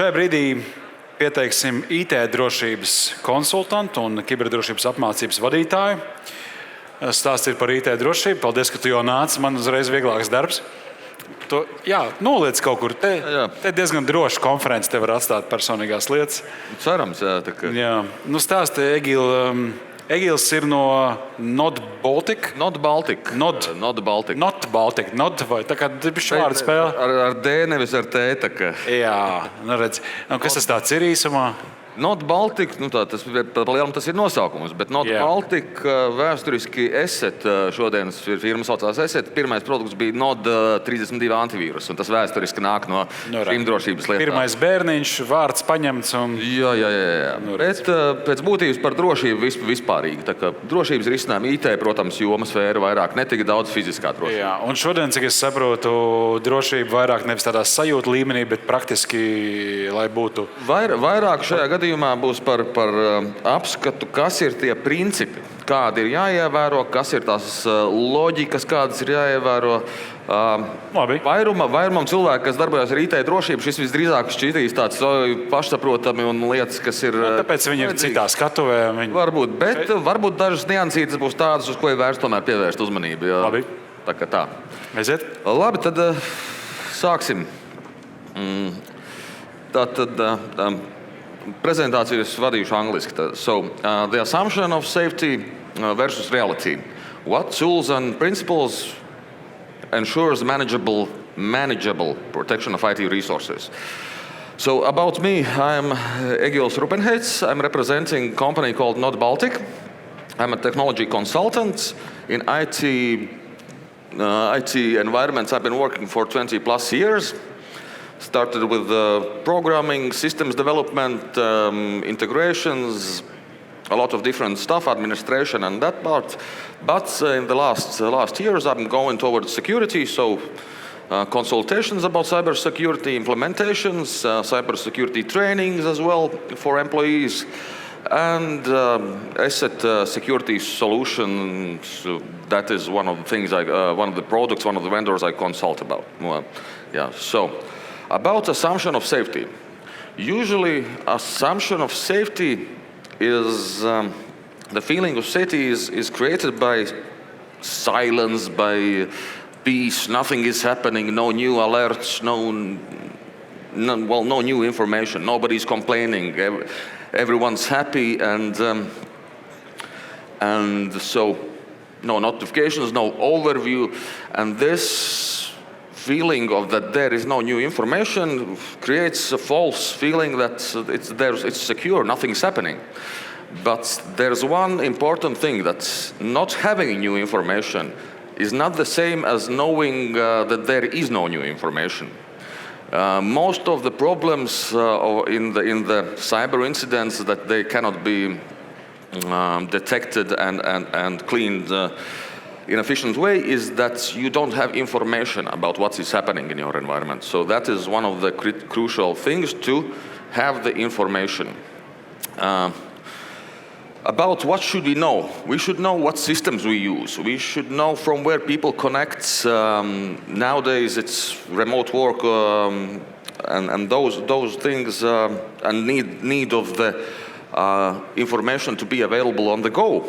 Šajā brīdī pieteiksim IT drošības konsultantu un kiberdrošības apmācības vadītāju. Stāsts ir par IT drošību. Paldies, ka tu jau nāc. Man uzreiz vieglāks darbs. Tu, noliec kaut kur. Te diezgan droši konferences te var atstāt personīgās lietas. Cerams, jā. Tā kā... Jā. Stāsti, Egils ir no Not Baltic. Not Baltic. Vai tā kā bišķi vārdu spēle? Ar D, nevis ar T. Tā kā... Jā, redz. Kas tas tāds ir īsumā? Not Baltic, tas ir nosaukums, bet Not Baltic vēsturiski Asset, šodienas firma saucās Asset, pirmais produkts bija Nod 32 antivīrus, un tas vēsturiski nāk no šīm drošības lietām. Pirmais bērniņš, vārds paņemts un... Jā. Bet pēc būtības par drošību vispārīgi. Tā kā drošības risinājumi IT, protams, joma sfēra vairāk, ne tik daudz fiziskā drošība. Jā, un šodien, cik es saprotu, drošība vairāk nevis tādā sajūta līmenī, bet praktiski, lai būtu... Vairāk šajā gadījumā būs par apskatu, kas ir tie principi, kādi ir jāievēro, kas ir tās loģikas, kādas ir jāievēro. Vairumam cilvēku, kas darbojas ar IT drošību, šis visdrīzāk šķitīs tāds pašsaprotami un lietas, kas ir... Tāpēc viņi ir citā skatuvē. Varbūt, bet varbūt dažas niansītes būs tādas, uz ko ir vērts tomēr pievērst uzmanību. Jā. Labi. Tā kā tā. Aiziet. Labi, tad sāksim. Tātad... Prezentāciju es vadīšu angliski. The assumption of safety versus reality. What tools and principles ensures manageable protection of IT resources? So about me, I'm Egils Rupenheits. I'm representing a company called Not Baltic. I'm a technology consultant in IT environments. I've been working for 20 plus years. Started with programming, systems development, integrations, a lot of different stuff, administration and that part. But in the last years, I'm going towards security, so consultations about cybersecurity, implementations, cybersecurity trainings as well for employees, and asset security solutions. That is one of the things, one of the products, one of the vendors I consult about. About assumption of safety. Usually, assumption of safety is the feeling of safety is created by silence, by peace. Nothing is happening. No new alerts. No new information. Nobody's complaining. Everyone's happy, and so no notifications, no overview, and this feeling of that there is no new information creates a false feeling that it's secure, nothing's happening. But there's one important thing, that not having new information is not the same as knowing that there is no new information. Most of the problems in the cyber incidents that they cannot be detected and cleaned in an efficient way is that you don't have information about what is happening in your environment. So that is one of the crucial things, to have the information. About what should we know? We should know what systems we use. We should know from where people connect. Nowadays it's remote work and those things and need of the information to be available on the go.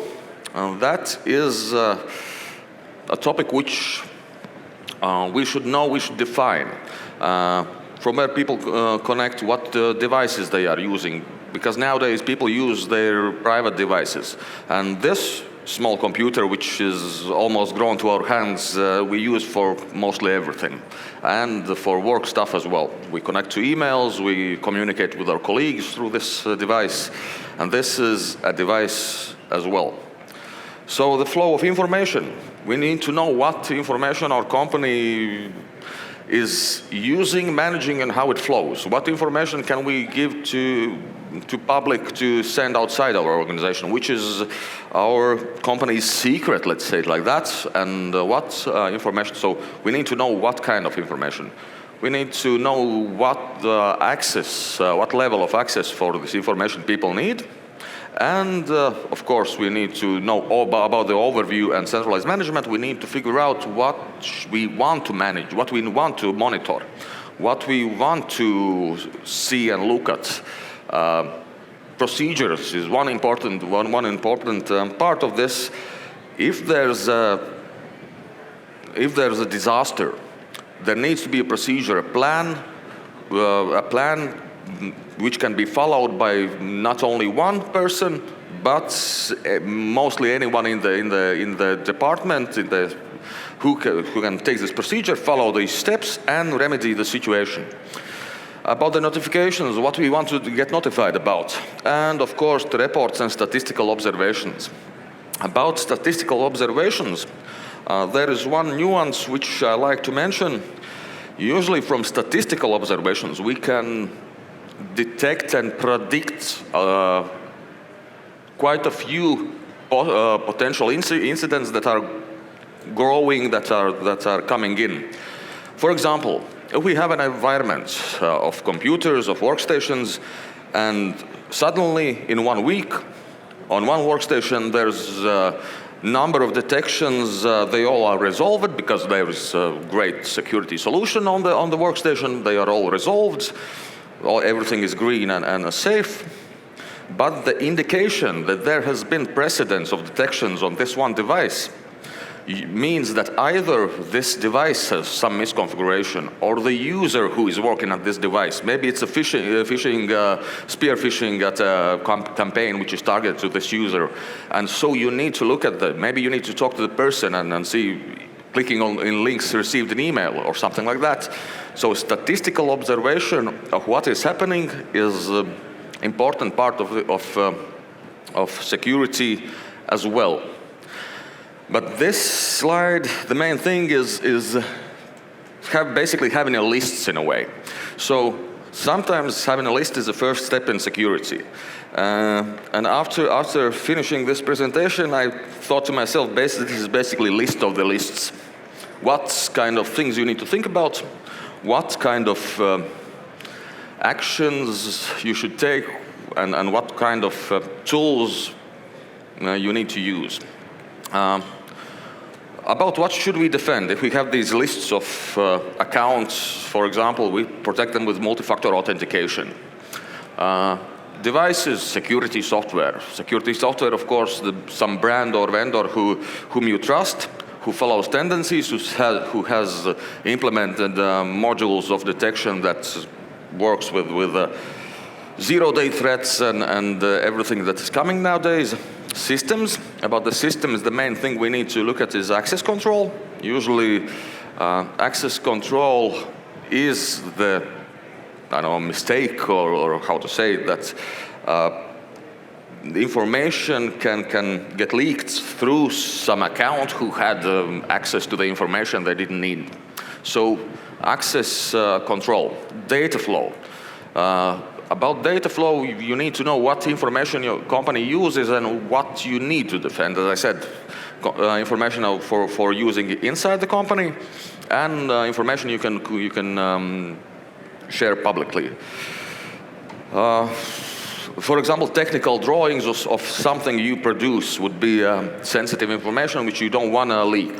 That is a topic which we should know, we should define. From where people connect, what devices they are using. Because nowadays people use their private devices. And this small computer, which is almost grown to our hands, we use for mostly everything. And for work stuff as well. We connect to emails, we communicate with our colleagues through this device. And this is a device as well. So the flow of information. We need to know what information our company is using, managing, and how it flows. What information can we give to public to send outside our organization, which is our company's secret, let's say it like that, and what information. So we need to know what kind of information. We need to know what access, what level of access for this information people need. And of course, we need to know about the overview and centralized management. We need to figure out what we want to manage, what we want to monitor, what we want to see and look at. Procedures is one important part of this. If there's a disaster, there needs to be a procedure, a plan which can be followed by not only one person, but mostly anyone in the department, who can take this procedure, follow these steps, and remedy the situation. About the notifications, what we want to get notified about, and of course the reports and statistical observations. About statistical observations, there is one nuance which I like to mention. Usually from statistical observations, we can detect and predict quite a few potential incidents that are growing, that are coming in. For example, if we have an environment of computers, of workstations, and suddenly in 1 week, on one workstation, there's a number of detections, they all are resolved because there is a great security solution on the workstation. They are all resolved. Everything is green and safe. But the indication that there has been precedence of detections on this one device means that either this device has some misconfiguration, or the user who is working at this device, maybe it's a spear phishing at a campaign which is targeted to this user. And so you need to look at that. Maybe you need to talk to the person and see, clicking in links received an email or something like that. So statistical observation of what is happening is an important part of security as well. But this slide, the main thing is basically having a list in a way. So sometimes having a list is the first step in security. And after finishing this presentation, I thought to myself, this is basically a list of the lists. What kind of things you need to think about, what kind of actions you should take, and what kind of tools you need to use. About what should we defend? If we have these lists of accounts, for example, we protect them with multi-factor authentication. Devices, security software. Security software, of course, some brand or vendor whom you trust, who follows tendencies, who has implemented modules of detection that works with zero-day threats and everything that is coming nowadays. Systems. About the systems, the main thing we need to look at is access control. Usually, access control is the, mistake or how to say it, that the information can get leaked through some account who had access to the information they didn't need. So, access control, data flow. About data flow, you need to know what information your company uses and what you need to defend. As I said, information for using inside the company, and information you can share publicly. For example, technical drawings of something you produce would be sensitive information which you don't want to leak,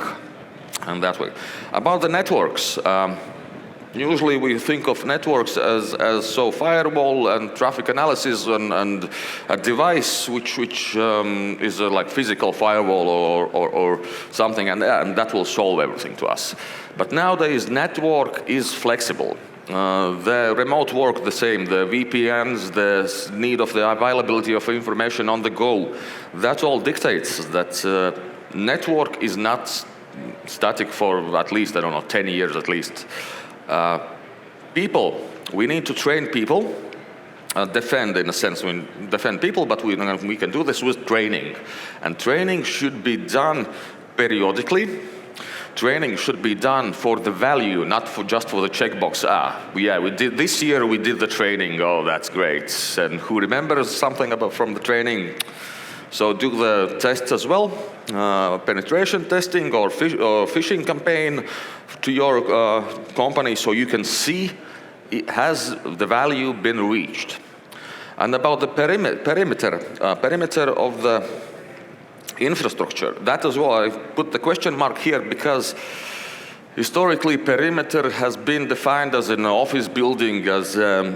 and that way. About the networks. Usually we think of networks as firewall and traffic analysis and a device which is like physical firewall or something, and that will solve everything to us. But nowadays network is flexible. The remote work the same, the VPNs, the need of the availability of information on the go, that all dictates that network is not static for at least, 10 years at least. People, we need to train people, defend in a sense, we defend people, but we can do this with training. And training should be done periodically. Training should be done for the value, not just for the checkbox. We did this year, we did the training, oh, that's great. And who remembers something from the training? So do the tests as well, penetration testing or phishing campaign to your company, so you can see has the value been reached. And about the perimeter of the infrastructure, that as well, I put the question mark here because Historically, perimeter has been defined as an office building, as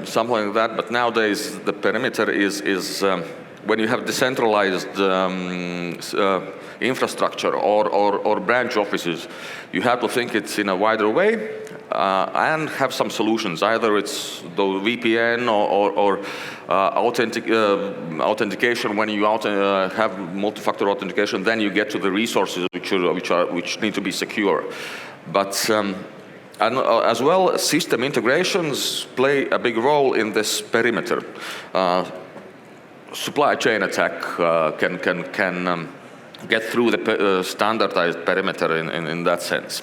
something like that, but nowadays the perimeter is when you have decentralized infrastructure or branch offices, you have to think it's in a wider way and have some solutions. Either it's the VPN or authentication. When you have multi-factor authentication, then you get to the resources which need to be secure. But and as well, system integrations play a big role in this perimeter. Supply chain attack can get through the standardized perimeter in that sense.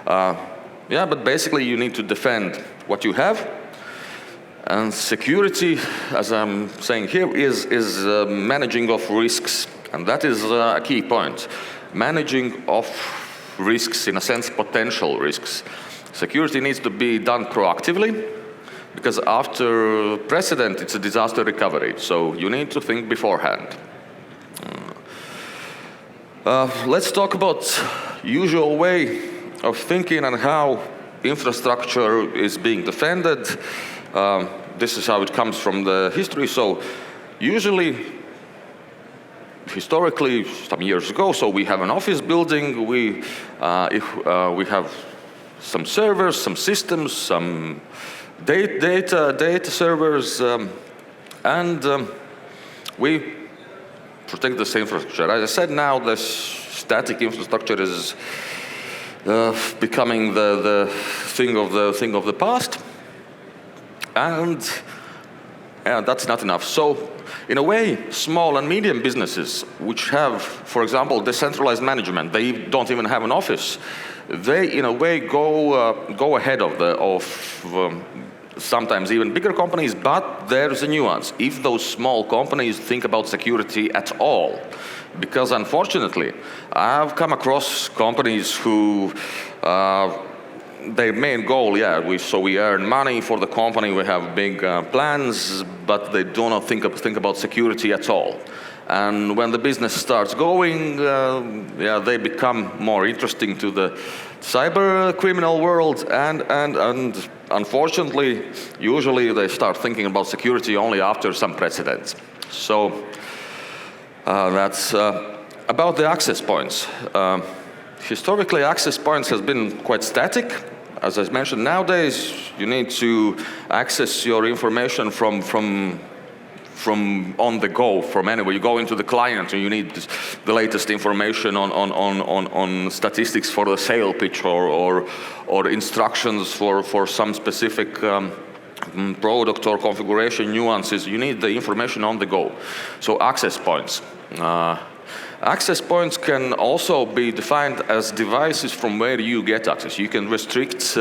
But basically you need to defend what you have. And security, as I'm saying here, is managing of risks. And that is a key point. Managing of risks, in a sense, potential risks. Security needs to be done proactively, because after precedent, it's a disaster recovery. So you need to think beforehand. Let's talk about usual way of thinking and how infrastructure is being defended. This is how it comes from the history. So usually, historically, some years ago, so we have an office building, we have some servers, some systems, some data servers, and we protect this infrastructure. As I said, now the static infrastructure is becoming the thing of the past, and that's not enough. So, in a way, small and medium businesses, which have, for example, decentralized management, they don't even have an office. They, in a way, go ahead of sometimes even bigger companies, but there's a nuance. If those small companies think about security at all, because unfortunately, I've come across companies who their main goal, we earn money for the company, we have big plans, but they do not think about security at all. And when the business starts going, they become more interesting to the cyber criminal world, and unfortunately, usually they start thinking about security only after some precedents. So that's about the access points. Historically, access points has been quite static. As I mentioned, nowadays you need to access your information from on the go, from anywhere. You go into the client and you need the latest information on statistics for the sale pitch or instructions for some specific product or configuration nuances. You need the information on the go. So access points. Access points can also be defined as devices from where you get access. You can restrict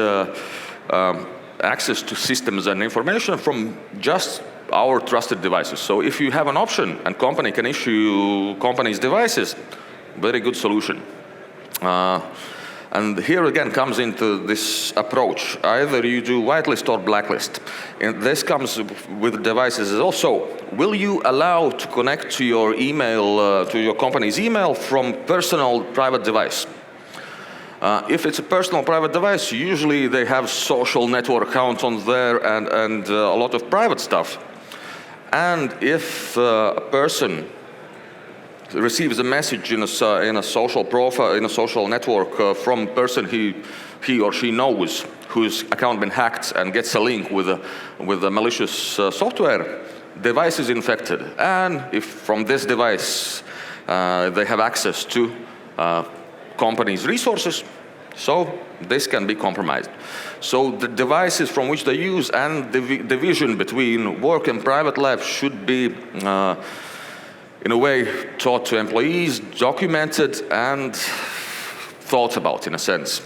access to systems and information from just our trusted devices. So if you have an option and company can issue company's devices, very good solution. And here again comes into this approach. Either you do whitelist or blacklist. And this comes with devices also. Will you allow to connect to your email, to your company's email from personal private device? If it's a personal private device, usually they have social network accounts on there and a lot of private stuff. And if a person receives a message in a social profile, in a social network from a person he or she knows, whose account been hacked, and gets a link with a malicious software, device is infected. And if from this device they have access to company's resources, so this can be compromised. So the devices from which they use and the division between work and private life should be in a way taught to employees, documented and thought about in a sense.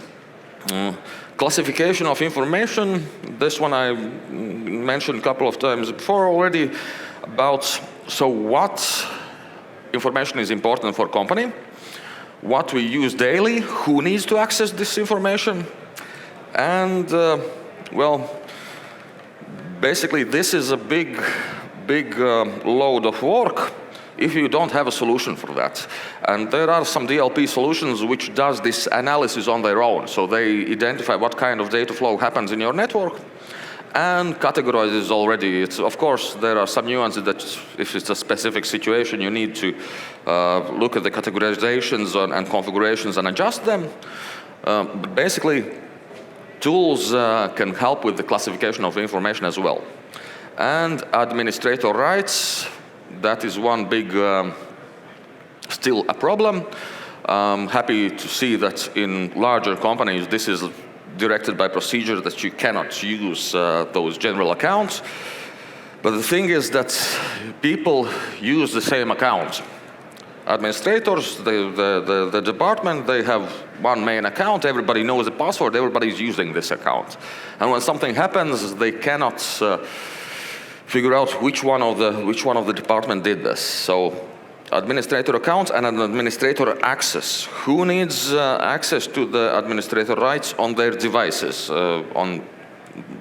Classification of information, this one I mentioned a couple of times before already, about so what information is important for company, what we use daily, who needs to access this information, and basically this is a big load of work. if you don't have a solution for that. And there are some DLP solutions which does this analysis on their own. So they identify what kind of data flow happens in your network and categorizes already. Of course, there are some nuances that if it's a specific situation, you need to look at the categorizations and configurations and adjust them. But basically, tools can help with the classification of information as well. And administrator rights, that is one big, still a problem. I'm happy to see that in larger companies, this is directed by procedure that you cannot use those general accounts. But the thing is that people use the same account. Administrators, the department, they have one main account. Everybody knows the password. Everybody's using this account. And when something happens, they cannot figure out which one of the department did this. So administrator account and an administrator access. Who needs access to the administrator rights on their devices, on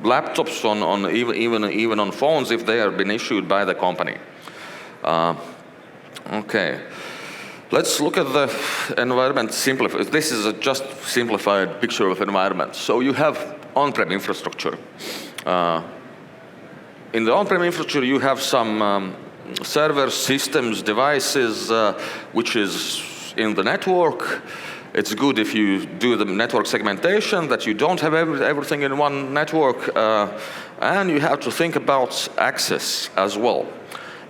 laptops, on even on phones if they have been issued by the company? Okay, let's look at the environment simplified. This is a just simplified picture of environment. So you have on-prem infrastructure. In the on-prem infrastructure, you have some servers, systems, devices, which is in the network. It's good if you do the network segmentation, that you don't have everything in one network, and you have to think about access as well.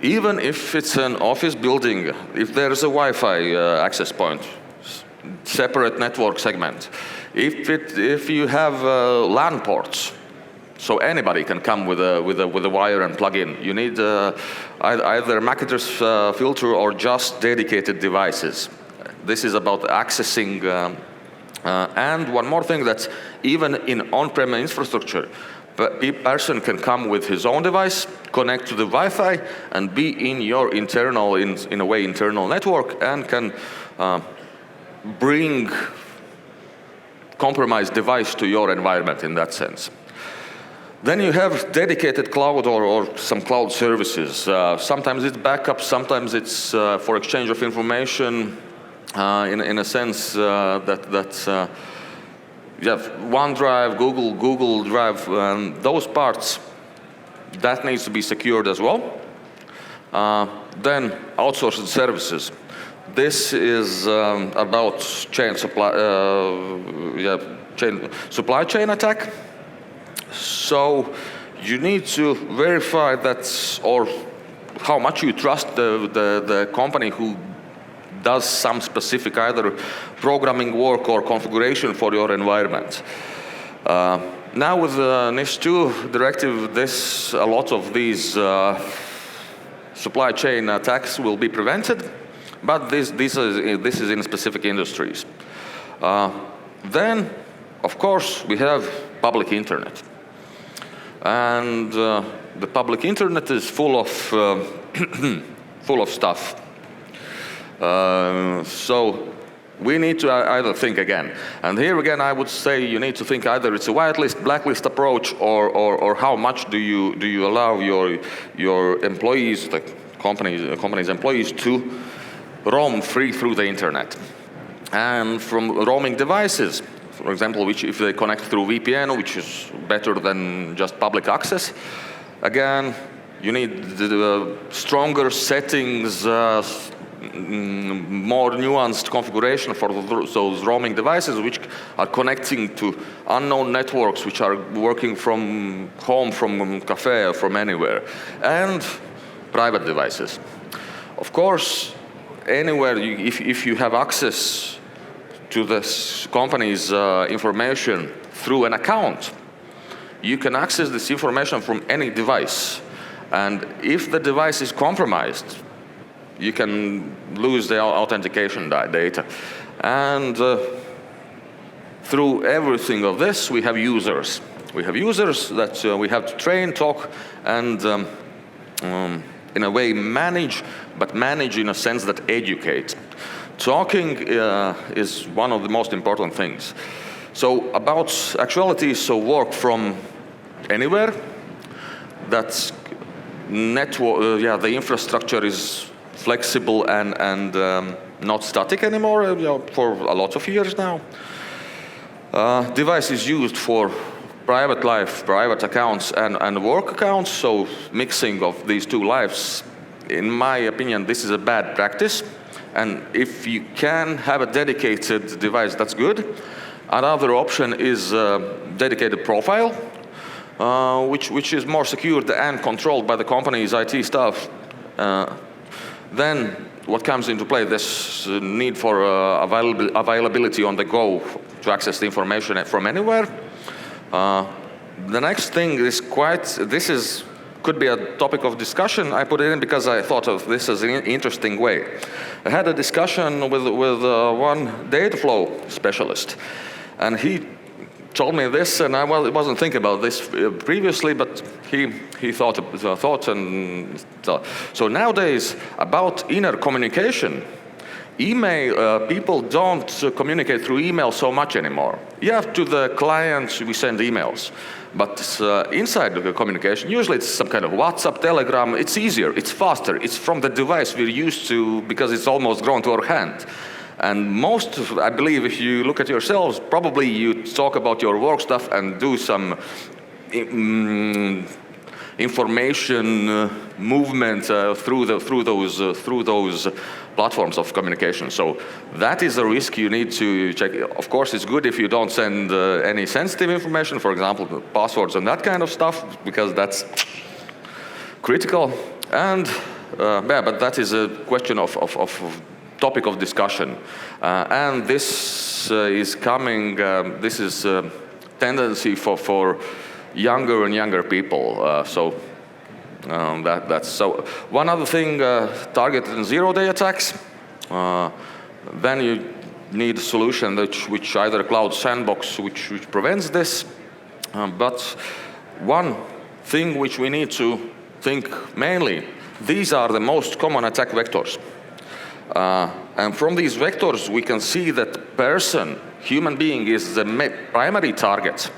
Even if it's an office building, if there is a Wi-Fi access point, separate network segment. If you have LAN ports, so anybody can come with a wire and plug in. You need either MAC address filter or just dedicated devices. This is about accessing. And one more thing, that even in on-prem infrastructure, a person can come with his own device, connect to the Wi-Fi, and be in your internal, in a way, internal network, and can bring compromised device to your environment in that sense. Then you have dedicated cloud or some cloud services. Sometimes it's backup, sometimes it's for exchange of information, in a sense that you have OneDrive, Google Drive, those parts, that needs to be secured as well. Then outsourced services. This is about supply chain attack. So you need to verify that, or how much you trust the company who does some specific either programming work or configuration for your environment. Now with the NIS2 directive, a lot of these supply chain attacks will be prevented, but this is in specific industries. Then, of course, we have public internet. And the public internet is full of full of stuff. So we need to either think again. And here again, I would say you need to think either it's a whitelist, blacklist approach, or how much do you allow your employees, the company's employees, to roam free through the internet. And from roaming devices, for example, which if they connect through VPN, which is better than just public access, again, you need the stronger settings, more nuanced configuration for those roaming devices which are connecting to unknown networks, which are working from home, from cafe, from anywhere, and private devices. Of course, anywhere, if you have access to this company's information through an account, you can access this information from any device. And if the device is compromised, you can lose the authentication data. And through everything of this, we have users. We have users that we have to train, talk, and in a way manage, but manage in a sense that educate. Talking is one of the most important things. So about actuality, so work from anywhere. That's network. The infrastructure is flexible and not static anymore, for a lot of years now. Device is used for private life, private accounts and work accounts, so mixing of these two lives, in my opinion, this is a bad practice. And if you can have a dedicated device, that's good. Another option is a dedicated profile, which is more secured and controlled by the company's IT staff. Then what comes into play, this need for availability on the go to access the information from anywhere. The next thing is could be a topic of discussion. I put it in because I thought of this as an interesting way. I had a discussion with one data flow specialist, and he told me this, and I wasn't thinking about this previously, but he thought and thought. So nowadays, about inner communication, email, people don't communicate through email so much anymore. Yeah, to the clients we send emails, but inside the communication, usually it's some kind of WhatsApp, Telegram. It's easier, it's faster, it's from the device we're used to because it's almost grown to our hand. And most, I believe, if you look at yourselves, probably you talk about your work stuff and do some information movement through those platforms of communication. So that is a risk you need to check. Of course, it's good if you don't send any sensitive information, for example, passwords and that kind of stuff, because that's critical. And but that is a question of topic of discussion, and this is coming. This is a tendency for younger and younger people. That's so. One other thing, targeted and zero-day attacks. Then you need a solution which either a cloud sandbox which prevents this. But one thing which we need to think mainly, these are the most common attack vectors. And from these vectors, we can see that human being, is the primary target.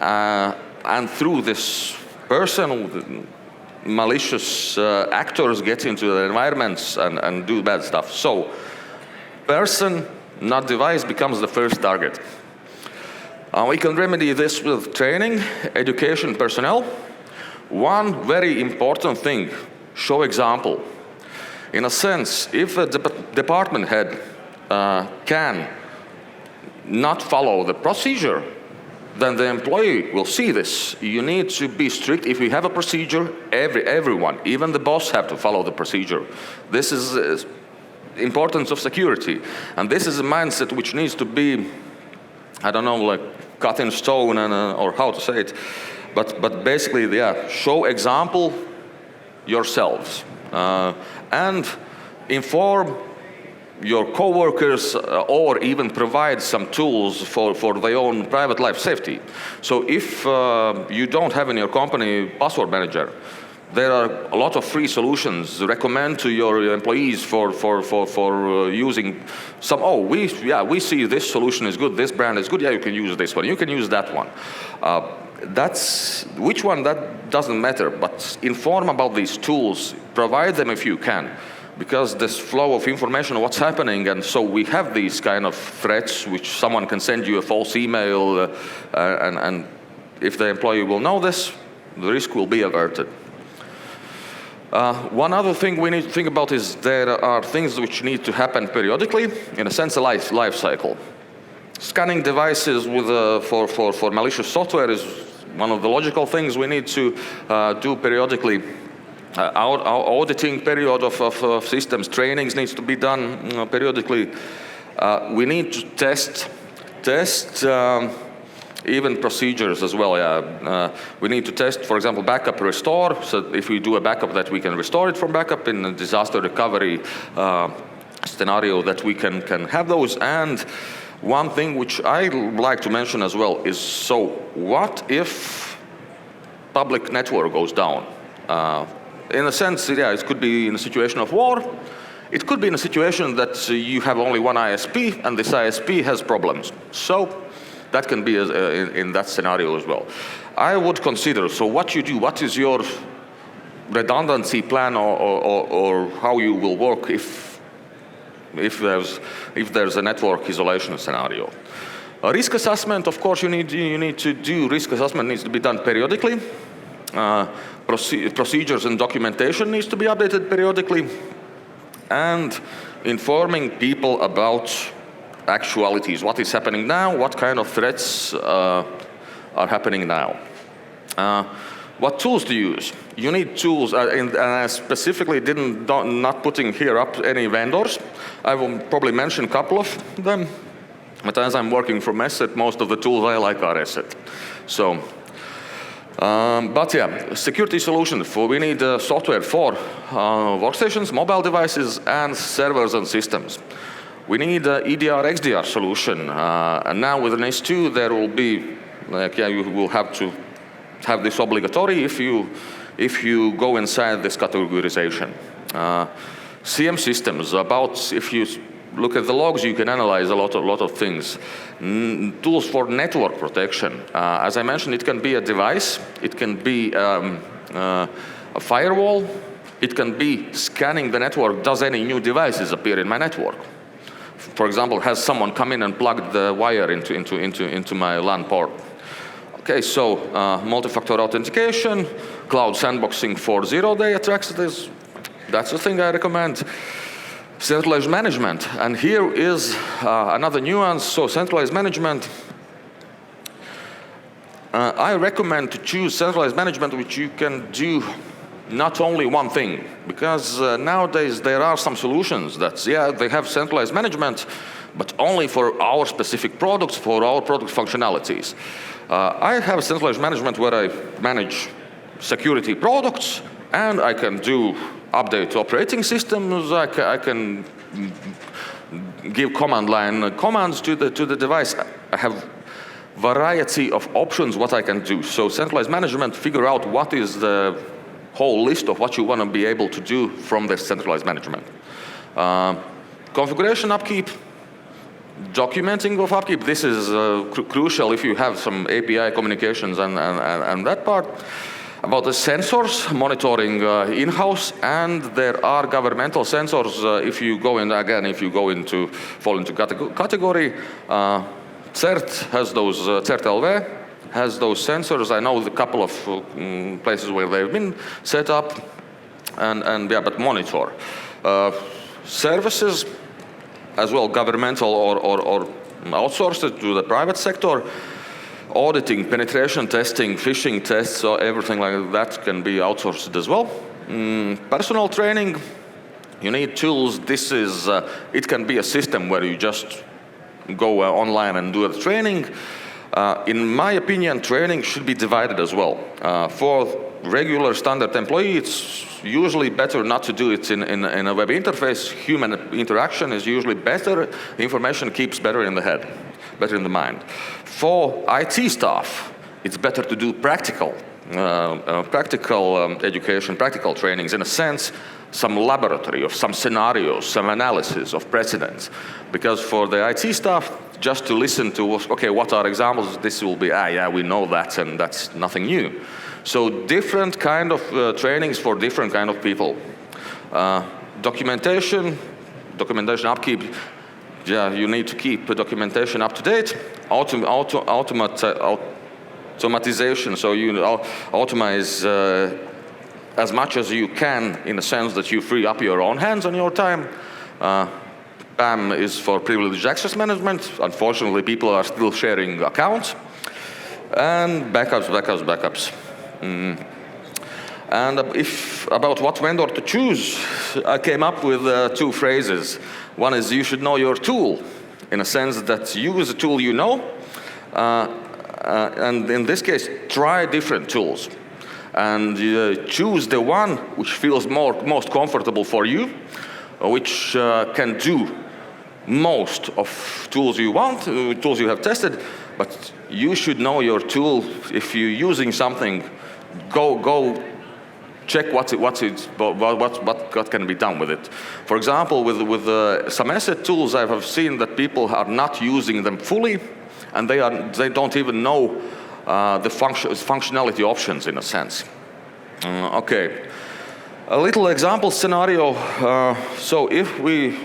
And through this person, malicious actors get into the environments and do bad stuff. So, person, not device, becomes the first target. We can remedy this with training, education, personnel. One very important thing, show example. In a sense, if a department head can not follow the procedure, then the employee will see this. You need to be strict. If we have a procedure, everyone, even the boss, have to follow the procedure. This is importance of security. And this is a mindset which needs to be, I don't know, like cut in stone, or how to say it. But basically, yeah, show example yourselves. And inform your coworkers, or even provide some tools for their own private life safety. So if you don't have in your company password manager, there are a lot of free solutions. Recommend to your employees for using some. Oh, we see this solution is good. This brand is good. Yeah, you can use this one. You can use that one. That's which one, that doesn't matter. But inform about these tools. Provide them if you can, because this flow of information, what's happening, and so we have these kind of threats, which someone can send you a false email, and if the employee will know this, the risk will be averted. One other thing we need to think about is there are things which need to happen periodically, in a sense, a life cycle. Scanning devices for malicious software is one of the logical things we need to do periodically. Our auditing period of systems, trainings needs to be done periodically. We need to test even procedures as well. We need to test, for example, backup restore. So if we do a backup, that we can restore it from backup in a disaster recovery scenario, that we can have those. And one thing which I like to mention as well is, so what if public network goes down? In a sense, yeah, it could be in a situation of war. It could be in a situation that you have only one ISP, and this ISP has problems. So that can be in that scenario as well. I would consider, so what you do, what is your redundancy plan or how you will work if there's a network isolation scenario. Risk assessment, of course, you need to do risk assessment needs to be done periodically. Procedures and documentation needs to be updated periodically, and informing people about actualities, what is happening now, what kind of threats are happening now. What tools to use? You need tools, and I specifically not putting here up any vendors. I will probably mention a couple of them, but as I'm working from ESET, most of the tools I like are ESET. So, but yeah, security solutions. We need software for workstations, mobile devices, and servers and systems. We need EDR, XDR solution, and now with NIS2 there will be, you will have to have this obligatory if you go inside this categorization. CM systems, if you look at the logs, you can analyze a lot of things. Tools for network protection. As I mentioned, it can be a device, it can be a firewall, it can be scanning the network. Does any new devices appear in my network? For example, has someone come in and plugged the wire into my LAN port? Okay, so multi-factor authentication, cloud sandboxing for zero-day attacks. That's the thing I recommend. Centralized management, and here is another nuance. So centralized management, I recommend to choose centralized management which you can do not only one thing, because nowadays there are some solutions that, they have centralized management, but only for our specific products, for our product functionalities. I have centralized management where I manage security products, and I can do update operating systems. I can give command line commands to the device. I have variety of options what I can do. So centralized management, figure out what is the whole list of what you want to be able to do from this centralized management. Configuration upkeep, documenting of upkeep. This is crucial if you have some API communications and that part. About the sensors, monitoring in-house, and there are governmental sensors. If you go fall into category, CERT has those, CERT LV has those sensors. I know the couple of places where they've been set up, but monitor. Services, as well, governmental or outsourced to the private sector. Auditing, penetration testing, phishing tests, so everything like that can be outsourced as well. Personal training, you need tools. This is, it can be a system where you just go online and do the training. In my opinion, training should be divided as well. For regular standard employee, it's usually better not to do it in a web interface. Human interaction is usually better. Information keeps better in the head, better in the mind. For IT staff, it's better to do practical education, practical trainings, in a sense, some laboratory of some scenarios, some analysis of precedents. Because for the IT staff, just to listen to, okay, what are examples? This will be, we know that, and that's nothing new. So different kind of trainings for different kind of people. Documentation upkeep. Yeah, you need to keep the documentation up to date. Automatization, so you automate as much as you can, in the sense that you free up your own hands on your time. PAM is for privileged access management. Unfortunately, people are still sharing accounts. And backups. And about what vendor to choose, I came up with two phrases. One is you should know your tool, in a sense that use a tool you know, and in this case, try different tools. And choose the one which feels most comfortable for you, which can do most of tools you want, tools you have tested, but you should know your tool. If you're using something, go check what can be done with it. For example, with some asset tools, I have seen that people are not using them fully, and they don't even know the functionality options, in a sense. Okay. A little example scenario. So if we,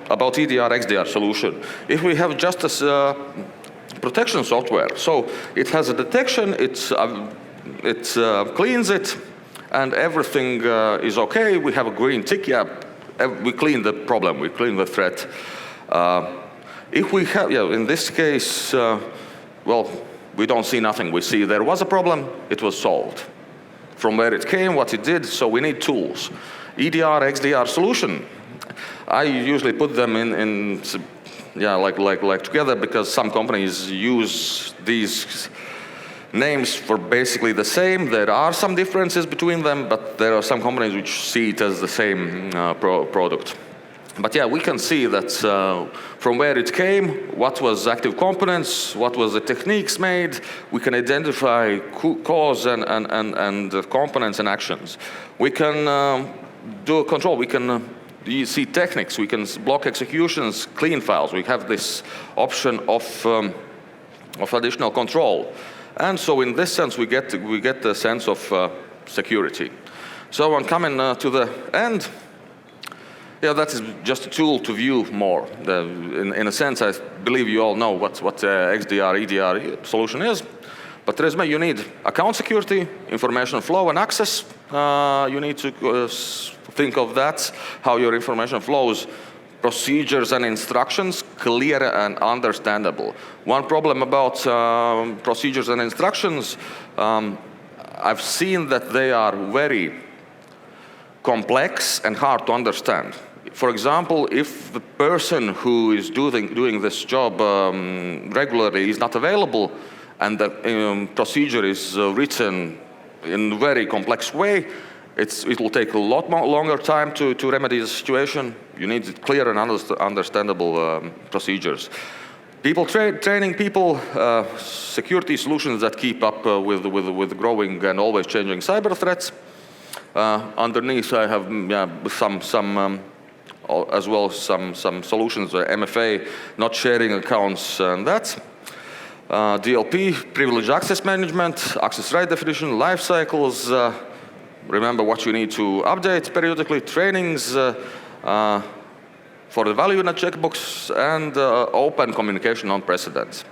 about EDR, XDR solution, if we have just a protection software, so it has a detection, it cleans it, and everything is okay. We have a green tick, yeah, we clean the problem, we clean the threat. If we have, in this case, well, we don't see nothing. We see there was a problem, it was solved. From where it came, what it did, so we need tools. EDR, XDR solution, I usually put them in like together because some companies use these names for basically the same. There are some differences between them, but there are some companies which see it as the same product. But yeah, we can see that from where it came, what was active components, what was the techniques made. We can identify cause and components and actions. We can do a control. We can see techniques. We can block executions, clean files. We have this option of additional control. And so in this sense, we get the sense of security. So I'm coming to the end. Yeah, that is just a tool to view more. In a sense, I believe you all know what XDR, EDR solution is. But resume, you need account security, information flow and access. You need to think of that, how your information flows, procedures and instructions, clear and understandable. One problem about procedures and instructions, I've seen that they are very complex and hard to understand. For example, if the person who is doing this job regularly is not available and the procedure is written in a very complex way, it will take a lot longer time to remedy the situation. You need clear and understandable procedures. People training people, security solutions that keep up with growing and always changing cyber threats. Underneath, I have some as well some solutions, MFA, not sharing accounts, and that. DLP, privileged access management, access right definition, life cycles. Remember what you need to update periodically, trainings for the value in a checkbox, and open communication on precedents.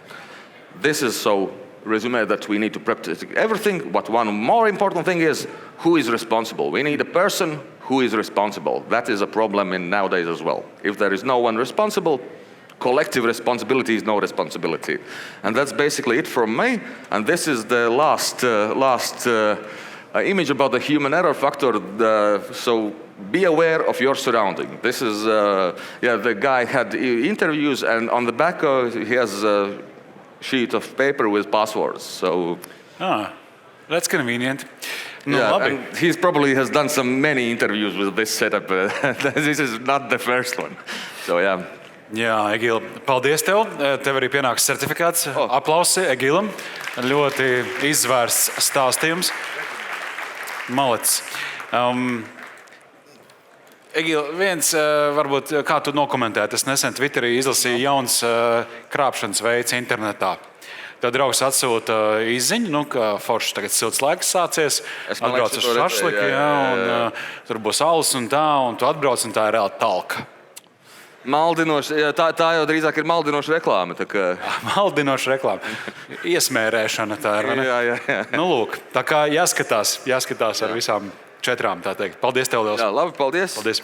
This is so resume that we need to practice everything, but one more important thing is who is responsible. We need a person who is responsible. That is a problem in nowadays as well. If there is no one responsible, collective responsibility is no responsibility. And that's basically it from me. And this is the last image about the human error factor. So be aware of your surrounding. This is, the guy had interviews, and on the back he has a sheet of paper with passwords. So. That's convenient. And he probably has done many interviews with this setup. This is not the first one. So yeah. Jā, Egil, paldies tev. Tev arī pienāks certifikāts. Aplausi Egilam. Ļoti izvērsts stāstījums. Malicis. Egil, viens varbūt, kā tu nokomentēji, es nesen Twitterī izlasīju jauns krāpšanas veids internetā. Tad draugs atsūta izziņu, ka foršs tagad silts laiks sācies, atbrauc uz šašliku, un tur būs alus un tā, un tu atbrauc, un tā ir reāli talka. Maldinoši, tā jau drīzāk ir maldinoša reklāma. Maldinoša reklāma. Iesmērēšana tā ir, vai ne? Jā. Nu, lūk, tā kā jāskatās ar visām 4, tā teikt. Paldies tev liels. Jā, labi, paldies. Paldies.